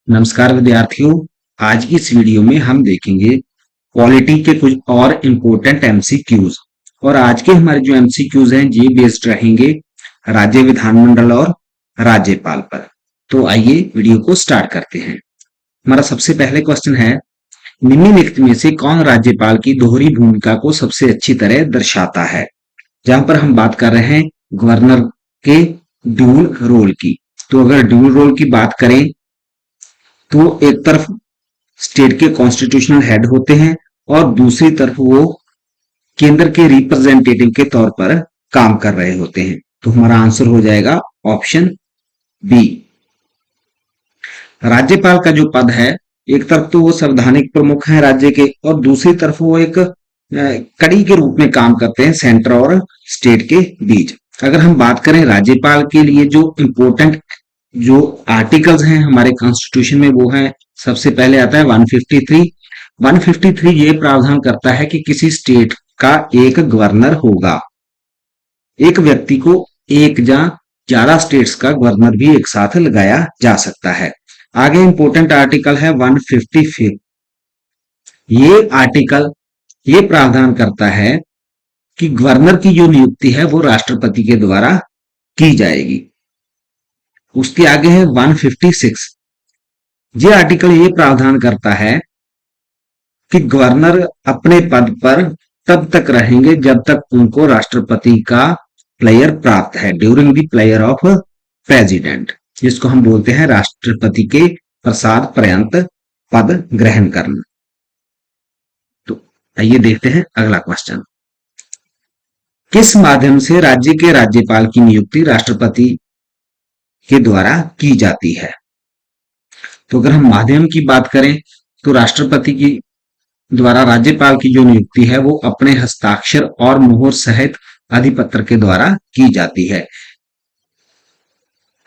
नमस्कार विद्यार्थियों। आज की इस वीडियो में हम देखेंगे पॉलिटी के कुछ और इम्पोर्टेंट एमसीक्यूज। और आज के हमारे जो एमसीक्यूज हैं ये बेस्ड रहेंगे राज्य विधानमंडल और राज्यपाल पर। तो आइए वीडियो को स्टार्ट करते हैं। हमारा सबसे पहले क्वेश्चन है, निम्नलिखित में से कौन राज्यपाल की दोहरी भूमिका को सबसे अच्छी तरह दर्शाता है। जहां पर हम बात कर रहे हैं गवर्नर के ड्यूल रोल की। तो अगर ड्यूल रोल की बात करें तो एक तरफ स्टेट के कॉन्स्टिट्यूशनल हेड होते हैं और दूसरी तरफ वो केंद्र के रिप्रेजेंटेटिव के तौर पर काम कर रहे होते हैं। तो हमारा आंसर हो जाएगा ऑप्शन बी। राज्यपाल का जो पद है, एक तरफ तो वो संवैधानिक प्रमुख है राज्य के और दूसरी तरफ वो एक कड़ी के रूप में काम करते हैं सेंटर और स्टेट के बीच। अगर हम बात करें राज्यपाल के लिए जो इम्पोर्टेंट जो आर्टिकल्स हैं हमारे कॉन्स्टिट्यूशन में, वो है सबसे पहले आता है 153। 153 ये प्रावधान करता है कि किसी स्टेट का एक गवर्नर होगा। एक व्यक्ति को एक या 11 स्टेट्स का गवर्नर भी एक साथ लगाया जा सकता है। आगे इंपॉर्टेंट आर्टिकल है 155। ये आर्टिकल ये प्रावधान करता है कि गवर्नर की जो नियुक्ति है वो राष्ट्रपति के द्वारा की जाएगी। उसके आगे है 156। ये आर्टिकल ये प्रावधान करता है कि गवर्नर अपने पद पर तब तक रहेंगे जब तक उनको राष्ट्रपति का प्लेयर प्राप्त है, during the player of president, जिसको हम बोलते हैं राष्ट्रपति के प्रसाद पर्यंत पद ग्रहण करना। तो आइए देखते हैं अगला क्वेश्चन। किस माध्यम से राज्य के राज्यपाल की नियुक्ति राष्ट्रपति के द्वारा की जाती है। तो अगर हम माध्यम की बात करें तो राष्ट्रपति की द्वारा राज्यपाल की जो नियुक्ति है वो अपने हस्ताक्षर और मुहर सहित अधिपत्र के द्वारा की जाती है।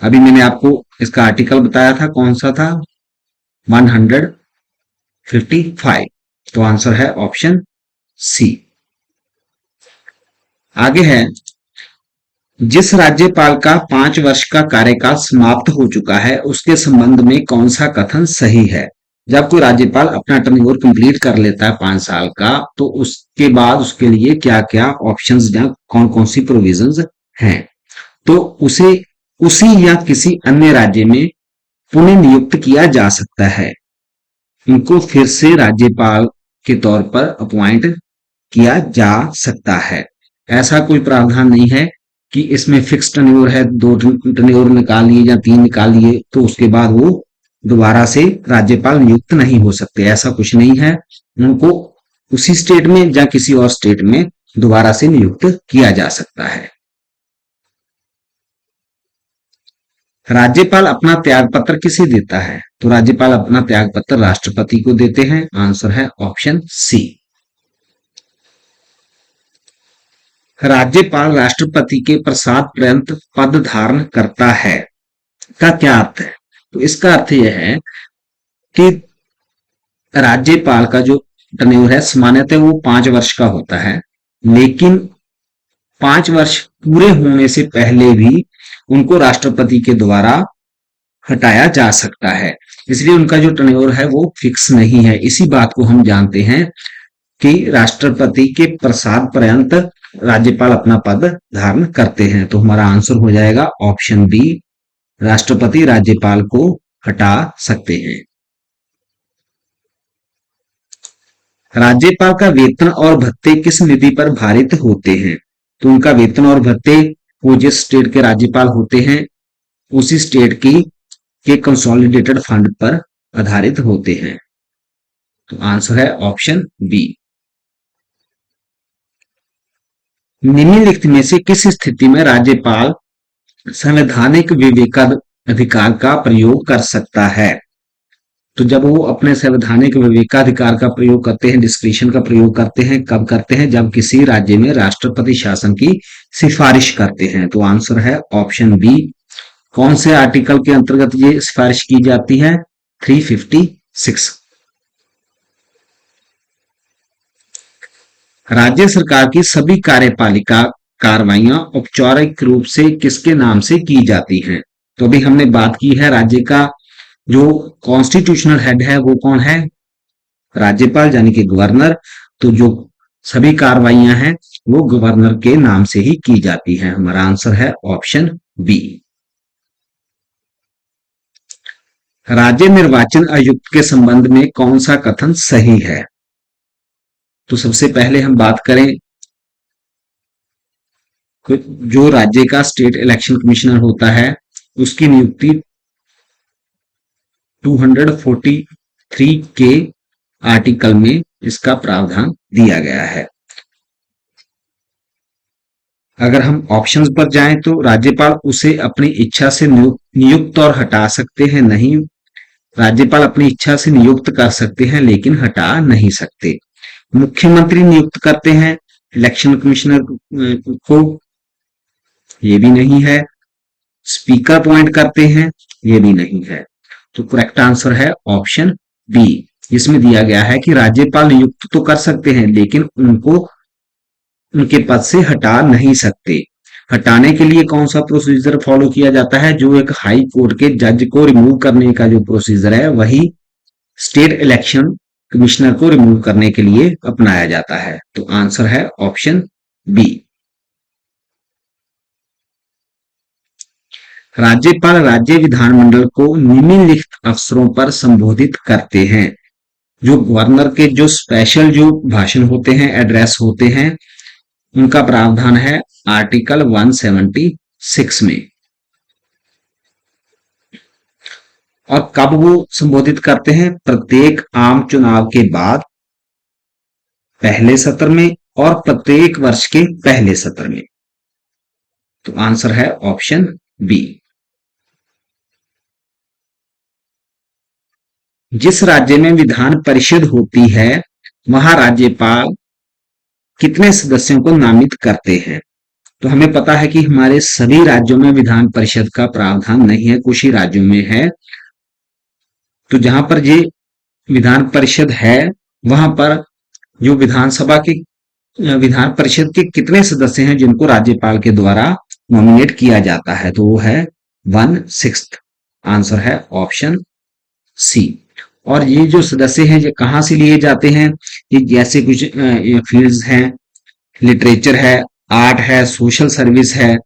अभी मैंने आपको इसका आर्टिकल बताया था, कौन सा था, 155। तो आंसर है ऑप्शन सी। आगे है, जिस राज्यपाल का 5 वर्ष का कार्यकाल समाप्त हो चुका है उसके संबंध में कौन सा कथन सही है। जब कोई राज्यपाल अपना टर्नओवर कंप्लीट कर लेता है 5 साल का, तो उसके बाद उसके लिए क्या क्या ऑप्शंस या कौन कौन सी प्रोविजंस हैं। तो उसे उसी या किसी अन्य राज्य में पुनः नियुक्त किया जा सकता है। इनको फिर से राज्यपाल के तौर पर अपॉइंट किया जा सकता है। ऐसा कोई प्रावधान नहीं है कि इसमें फिक्स टर्नओवर है, 2 टर्नओवर निकाल लिए या 3 निकाल लिए तो उसके बाद वो दोबारा से राज्यपाल नियुक्त नहीं हो सकते। ऐसा कुछ नहीं है, उनको उसी स्टेट में या किसी और स्टेट में दोबारा से नियुक्त किया जा सकता है। राज्यपाल अपना त्याग पत्र किसे देता है। तो राज्यपाल अपना त्याग पत्र राष्ट्रपति को देते हैं। आंसर है ऑप्शन सी। राज्यपाल राष्ट्रपति के प्रसाद पर्यंत पद धारण करता है का क्या अर्थ है। तो इसका अर्थ यह है कि राज्यपाल का जो टर्नओवर है सामान्यतः वो 5 वर्ष का होता है, लेकिन 5 वर्ष पूरे होने से पहले भी उनको राष्ट्रपति के द्वारा हटाया जा सकता है। इसलिए उनका जो टर्नओवर है वो फिक्स नहीं है। इसी बात को हम जानते हैं कि राष्ट्रपति के प्रसाद पर्यंत राज्यपाल अपना पद धारण करते हैं। तो हमारा आंसर हो जाएगा ऑप्शन बी, राष्ट्रपति राज्यपाल को हटा सकते हैं। राज्यपाल का वेतन और भत्ते किस निधि पर भारित होते हैं। तो उनका वेतन और भत्ते वो जिस स्टेट के राज्यपाल होते हैं उसी स्टेट की के कंसोलिडेटेड फंड पर आधारित होते हैं। तो आंसर है ऑप्शन बी। निम्नलिखित में से किस स्थिति में राज्यपाल संवैधानिक विवेकाधिकार का प्रयोग कर सकता है। तो जब वो अपने संवैधानिक विवेकाधिकार का प्रयोग करते हैं, डिस्क्रिशन का प्रयोग करते हैं, कब करते हैं, जब किसी राज्य में राष्ट्रपति शासन की सिफारिश करते हैं। तो आंसर है ऑप्शन बी। कौन से आर्टिकल के अंतर्गत ये सिफारिश की जाती है, 356। राज्य सरकार की सभी कार्यपालिका कार्रवाइयां औपचारिक रूप से किसके नाम से की जाती हैं। तो अभी हमने बात की है राज्य का जो कॉन्स्टिट्यूशनल हेड है वो कौन है? राज्यपाल यानी कि गवर्नर। तो जो सभी कार्रवाइयां हैं वो गवर्नर के नाम से ही की जाती हैं। हमारा आंसर है ऑप्शन बी। राज्य निर्वाचन आयुक्त के संबंध में कौन सा कथन सही है? तो सबसे पहले हम बात करें, जो राज्य का स्टेट इलेक्शन कमिश्नर होता है उसकी नियुक्ति 243 के आर्टिकल में इसका प्रावधान दिया गया है। अगर हम ऑप्शंस पर जाएं तो राज्यपाल उसे अपनी इच्छा से नियुक्त और हटा सकते हैं नहीं। राज्यपाल अपनी इच्छा से नियुक्त कर सकते हैं लेकिन हटा नहीं सकते। मुख्यमंत्री नियुक्त करते हैं इलेक्शन कमिश्नर को, ये भी नहीं है। स्पीकर अपॉइंट करते हैं, ये भी नहीं है। तो करेक्ट आंसर है ऑप्शन बी। इसमें दिया गया है कि राज्यपाल नियुक्त तो कर सकते हैं लेकिन उनको उनके पद से हटा नहीं सकते। हटाने के लिए कौन सा प्रोसीजर फॉलो किया जाता है? जो एक हाई कोर्ट के जज को रिमूव करने का जो प्रोसीजर है वही स्टेट इलेक्शन कमिश्नर को रिमूव करने के लिए अपनाया जाता है। तो आंसर है ऑप्शन बी। राज्यपाल राज्य विधानमंडल को निम्नलिखित अवसरों पर संबोधित करते हैं। जो गवर्नर के जो स्पेशल जो भाषण होते हैं, एड्रेस होते हैं, उनका प्रावधान है आर्टिकल 176 में। और कब वो संबोधित करते हैं? प्रत्येक आम चुनाव के बाद पहले सत्र में और प्रत्येक वर्ष के पहले सत्र में। तो आंसर है ऑप्शन बी। जिस राज्य में विधान परिषद होती है वहां राज्यपाल कितने सदस्यों को नामित करते हैं? तो हमें पता है कि हमारे सभी राज्यों में विधान परिषद का प्रावधान नहीं है, कुछ ही राज्यों में है। तो जहां पर ये विधान परिषद है वहां पर जो विधान परिषद के कितने सदस्य हैं जिनको राज्यपाल के द्वारा नॉमिनेट किया जाता है? तो वो है 1/6। आंसर है ऑप्शन सी। और ये जो सदस्य हैं ये कहाँ से लिए जाते हैं? ये जैसे कुछ फील्ड्स हैं, लिटरेचर है, आर्ट है, सोशल सर्विस है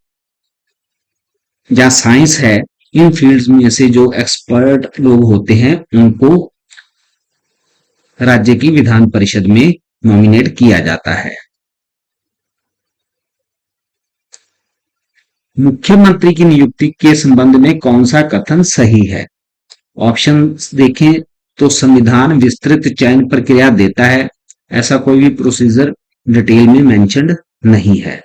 या साइंस है, इन फील्ड्स में से जो एक्सपर्ट लोग होते हैं उनको राज्य की विधान परिषद में नॉमिनेट किया जाता है। मुख्यमंत्री की नियुक्ति के संबंध में कौन सा कथन सही है? ऑप्शन देखें तो संविधान विस्तृत चयन प्रक्रिया देता है, ऐसा कोई भी प्रोसीजर डिटेल में मेंशन्ड नहीं है।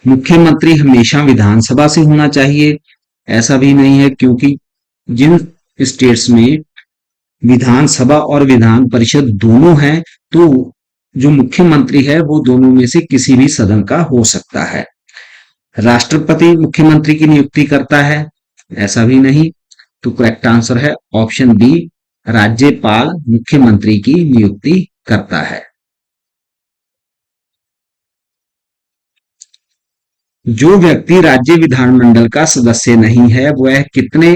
मुख्यमंत्री हमेशा विधानसभा से होना चाहिए, ऐसा भी नहीं है, क्योंकि जिन स्टेट्स में विधानसभा और विधान परिषद दोनों हैं तो जो मुख्यमंत्री है वो दोनों में से किसी भी सदन का हो सकता है। राष्ट्रपति मुख्यमंत्री की नियुक्ति करता है, ऐसा भी नहीं। तो करेक्ट आंसर है ऑप्शन बी, राज्यपाल मुख्यमंत्री की नियुक्ति करता है। जो व्यक्ति राज्य विधानमंडल का सदस्य नहीं है वह कितने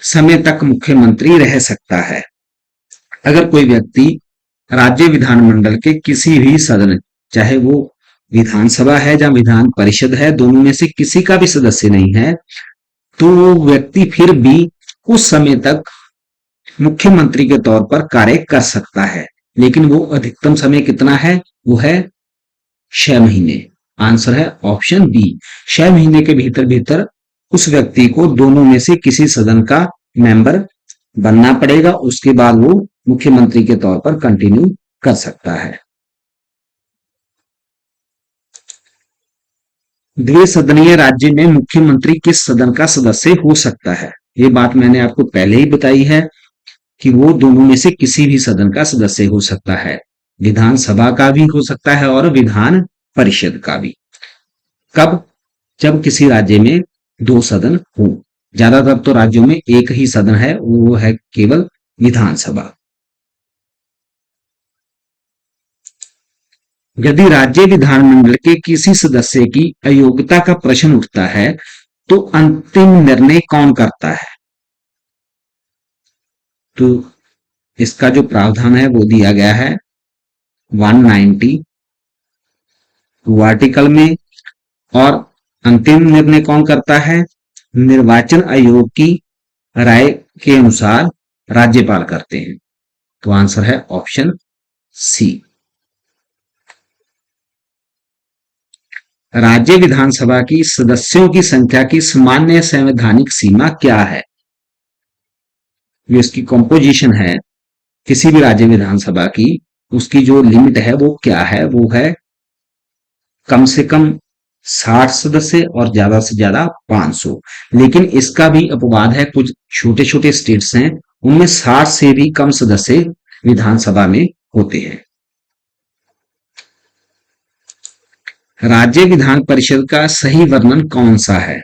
समय तक मुख्यमंत्री रह सकता है? अगर कोई व्यक्ति राज्य विधानमंडल के किसी भी सदन, चाहे वो विधानसभा है या विधान परिषद है, दोनों में से किसी का भी सदस्य नहीं है, तो वो व्यक्ति फिर भी उस समय तक मुख्यमंत्री के तौर पर कार्य कर सकता है, लेकिन वो अधिकतम समय कितना है? वो है 6 महीने। आंसर है ऑप्शन बी। 6 महीने के भीतर भीतर उस व्यक्ति को दोनों में से किसी सदन का मेंबर बनना पड़ेगा, उसके बाद वो मुख्यमंत्री के तौर पर कंटिन्यू कर सकता है। द्विसदनीय राज्य में मुख्यमंत्री किस सदन का सदस्य हो सकता है? ये बात मैंने आपको पहले ही बताई है कि वो दोनों में से किसी भी सदन का सदस्य हो सकता है। विधानसभा का भी हो सकता है और विधान परिषद का भी। कब? जब किसी राज्य में 2 सदन हो। ज्यादातर तो राज्यों में एक ही सदन है, वो है केवल विधानसभा। यदि राज्य विधानमंडल के किसी सदस्य की अयोग्यता का प्रश्न उठता है तो अंतिम निर्णय कौन करता है? तो इसका जो प्रावधान है वो दिया गया है 190 आर्टिकल में। और अंतिम निर्णय कौन करता है? निर्वाचन आयोग की राय के अनुसार राज्यपाल करते हैं। तो आंसर है ऑप्शन सी। राज्य विधानसभा की सदस्यों की संख्या की सामान्य संवैधानिक सीमा क्या है? जो इसकी कॉम्पोजिशन है किसी भी राज्य विधानसभा की, उसकी जो लिमिट है वो क्या है? वो है कम से कम 60 सदस्य और ज्यादा से ज्यादा 500। लेकिन इसका भी अपवाद है, कुछ छोटे छोटे स्टेट्स हैं उनमें 60 से भी कम सदस्य विधानसभा में होते हैं। राज्य विधान परिषद का सही वर्णन कौन सा है?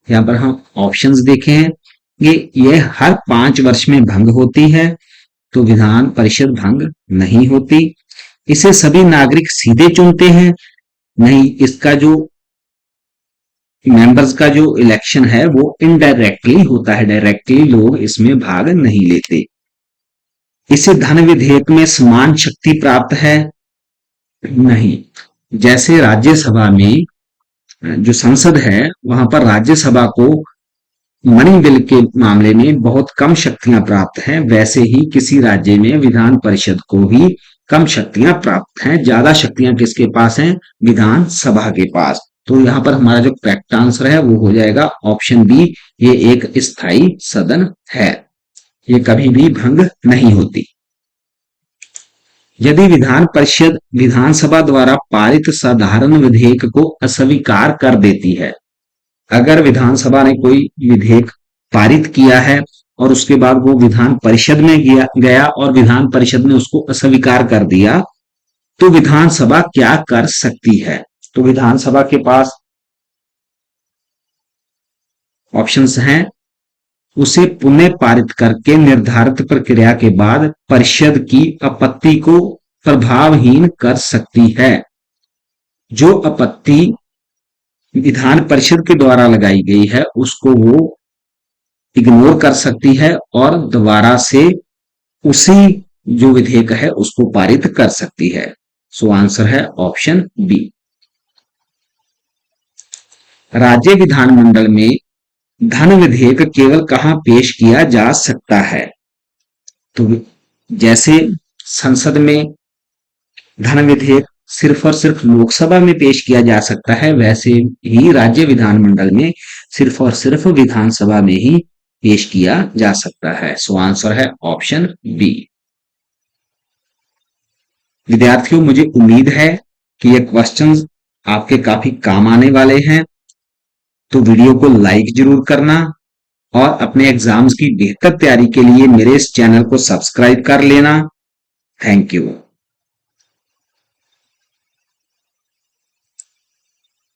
यहां पर हम ऑप्शंस देखे हैं। ये हर 5 वर्ष में भंग होती है, तो विधान परिषद भंग नहीं होती। इसे सभी नागरिक सीधे चुनते हैं, नहीं, इसका जो मेंबर्स का जो इलेक्शन है वो इनडायरेक्टली होता है, डायरेक्टली लोग इसमें भाग नहीं लेते। इसे धन विधेयक में समान शक्ति प्राप्त है, नहीं। जैसे राज्यसभा में जो संसद है वहां पर राज्यसभा को मनी बिल के मामले में बहुत कम शक्तियां प्राप्त हैं, वैसे ही किसी राज्य में विधान परिषद को भी कम शक्तियां प्राप्त हैं। ज्यादा शक्तियां किसके पास हैं? विधानसभा के पास। तो यहां पर हमारा जो करेक्ट आंसर है वो हो जाएगा ऑप्शन बी। ये एक स्थायी सदन है, ये कभी भी भंग नहीं होती। यदि विधान परिषद विधानसभा द्वारा पारित साधारण विधेयक को अस्वीकार कर देती है, अगर विधानसभा ने कोई विधेयक पारित किया है और उसके बाद वो विधान परिषद में गया और विधान परिषद ने उसको अस्वीकार कर दिया, तो विधानसभा क्या कर सकती है? तो विधानसभा के पास ऑप्शंस हैं। उसे पुनः पारित करके निर्धारित प्रक्रिया के बाद परिषद की आपत्ति को प्रभावहीन कर सकती है। जो आपत्ति विधान परिषद के द्वारा लगाई गई है उसको वो इग्नोर कर सकती है और दोबारा से उसी जो विधेयक है उसको पारित कर सकती है। सो आंसर है ऑप्शन बी। राज्य विधानमंडल में धन विधेयक केवल कहां पेश किया जा सकता है? तो जैसे संसद में धन विधेयक सिर्फ और सिर्फ लोकसभा में पेश किया जा सकता है, वैसे ही राज्य विधानमंडल में सिर्फ और सिर्फ विधानसभा में ही पेश किया जा सकता है। सो आंसर है ऑप्शन बी। विद्यार्थियों, मुझे उम्मीद है कि ये क्वेश्चंस आपके काफी काम आने वाले हैं, तो वीडियो को लाइक जरूर करना और अपने एग्जाम्स की बेहतर तैयारी के लिए मेरे इस चैनल को सब्सक्राइब कर लेना। Thank you.